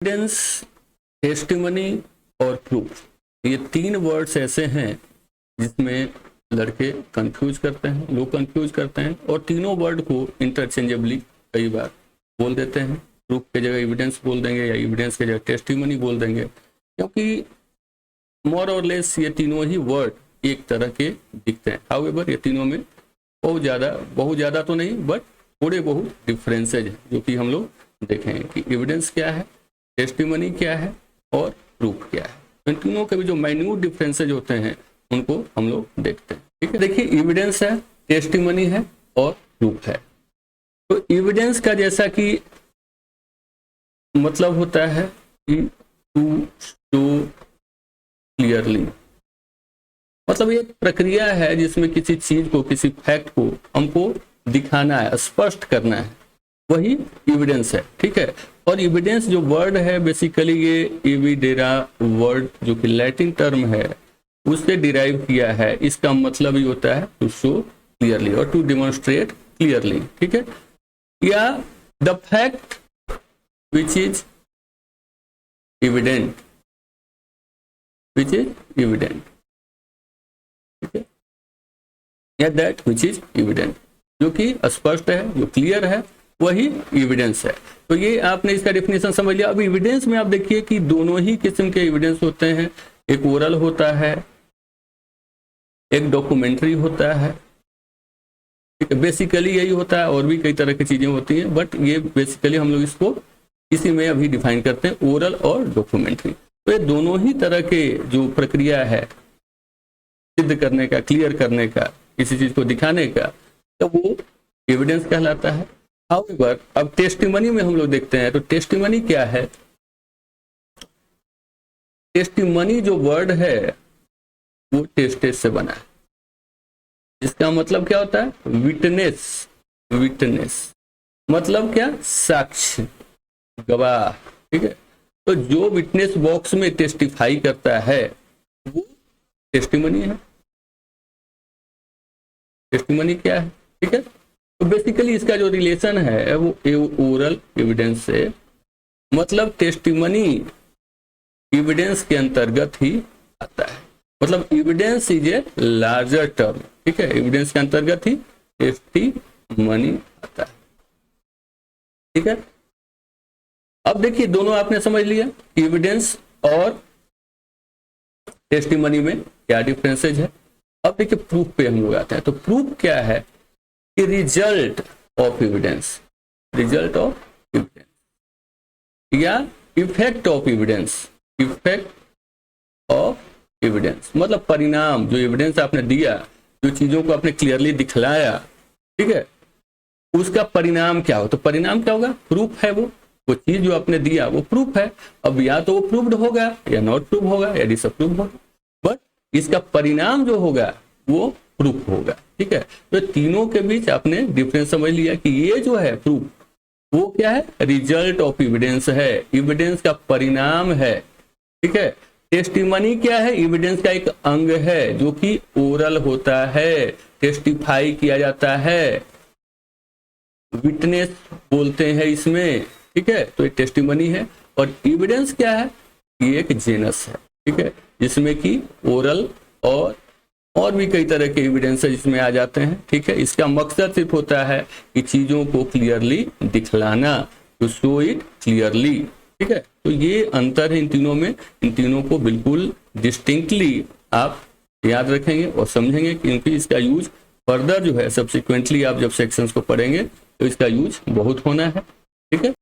Evidence, testimony और proof, ये तीन वर्ड्स ऐसे हैं जिसमें लड़के कंफ्यूज करते हैं, लोग कंफ्यूज करते हैं और तीनों वर्ड को इंटरचेंजेबली कई बार बोल देते हैं। प्रूफ के जगह एविडेंस बोल देंगे या एविडेंस के जगह टेस्टिमनी बोल देंगे, क्योंकि मोर और लेस ये तीनों ही वर्ड एक तरह के दिखते हैं। हाउएवर ये तीनों में बहुत ज़्यादा तो नहीं बट थोड़े बहुत डिफरेंसेज हैं जो कि हम लोग देखेंगे कि एविडेंस क्या है, टेस्टिमनी क्या है और प्रूफ क्या है। इन तीनों के भी जो माइन्यूट डिफरेंसेज होते हैं उनको हम लोग देखते हैं। ठीक है, देखिए एविडेंस है, टेस्टिमनी है और प्रूफ है। तो एविडेंस का जैसा कि मतलब होता है कि टू शो क्लियरली, मतलब ये प्रक्रिया है जिसमें किसी चीज को, किसी फैक्ट को हमको दिखाना है, स्पष्ट करना है, वही एविडेंस है। ठीक है, और एविडेंस जो वर्ड है बेसिकली ये एविडेरा वर्ड जो कि लैटिन टर्म है उससे डिराइव किया है। इसका मतलब ही होता है टू शो क्लियरली और टू डेमोन्स्ट्रेट क्लियरली। ठीक है, या the fact which is evident, which is evident. ठीक है, या दैट विच इज एविडेंट, जो कि स्पष्ट है, जो क्लियर है, वही एविडेंस है। तो ये आपने इसका डेफिनेशन समझ लिया। अब एविडेंस में आप देखिए कि दोनों ही किस्म के एविडेंस होते हैं, एक ओरल होता है, एक डॉक्यूमेंट्री होता है। ठीक है, बेसिकली यही होता है, और भी कई तरह की चीजें होती हैं बट ये बेसिकली हम लोग इसको इसी में अभी डिफाइन करते हैं, ओरल और डॉक्यूमेंट्री। तो ये दोनों ही तरह के जो प्रक्रिया है सिद्ध करने का, क्लियर करने का, किसी चीज को दिखाने का, तो वो एविडेंस कहलाता है। हाउएवर अब टेस्टिमनी में हम लोग देखते हैं, तो टेस्टिमनी क्या है? टेस्टिमनी जो वर्ड है वो टेस्टेड से बना है। इसका मतलब क्या होता है? विटनेस। विटनेस मतलब क्या? साक्ष्य, गवाह। ठीक है, तो जो विटनेस बॉक्स में टेस्टिफाई करता है वो टेस्टिमनी है। टेस्टिमनी क्या है? ठीक है, तो बेसिकली इसका जो रिलेशन है वो ओरल एविडेंस से, मतलब टेस्टिमनी एविडेंस के अंतर्गत ही आता है। मतलब evidence is a larger term. ठीक है, एविडेंस के अंतर्गत ही टेस्टिमनी आता है। ठीक है, अब देखिए दोनों आपने समझ लिया, एविडेंस और टेस्टिमनी में क्या डिफरेंसेज है। अब देखिए प्रूफ पे हम लोग आते हैं। तो प्रूफ क्या है? कि result of evidence, result of evidence या effect of evidence, effect of evidence मतलब परिणाम। जो एविडेंस आपने दिया, जो चीजों को आपने क्लियरली दिखलाया, ठीक है, उसका परिणाम क्या हो? तो परिणाम क्या होगा? प्रूफ है। वो चीज जो आपने दिया वो प्रूफ है। अब या तो वो प्रूव्ड होगा या नॉट प्रूव होगा या डिसअप्रूव होगा, बट इसका परिणाम जो होगा वो प्रूफ होगा। ठीक है, तो तीनों के बीच आपने डिफरेंस समझ लिया कि ये जो है प्रूफ, वो क्या है? रिजल्ट ऑफ एविडेंस है, एविडेंस का परिणाम है। ठीक है, टेस्टिमनी क्या है? एविडेंस का एक अंग है जो कि ओरल होता है, टेस्टिफाई किया जाता है, विटनेस बोलते हैं इसमें। ठीक है, तो ये टेस्टिमनी है। और एविडेंस क्या है? ये एक जेनस है। ठीक है, जिसमें कि ओरल और भी कई तरह के एविडेंस है जिसमें आ जाते हैं। ठीक है, इसका मकसद सिर्फ होता है कि चीजों को क्लियरली दिखलाना, टू शो इट क्लियरली। ठीक है, तो ये अंतर है इन तीनों में। इन तीनों को बिल्कुल डिस्टिंक्टली आप याद रखेंगे और समझेंगे, क्योंकि इसका यूज फर्दर जो है सब्सिक्वेंटली आप जब सेक्शंस को पढ़ेंगे तो इसका यूज बहुत होना है। ठीक है।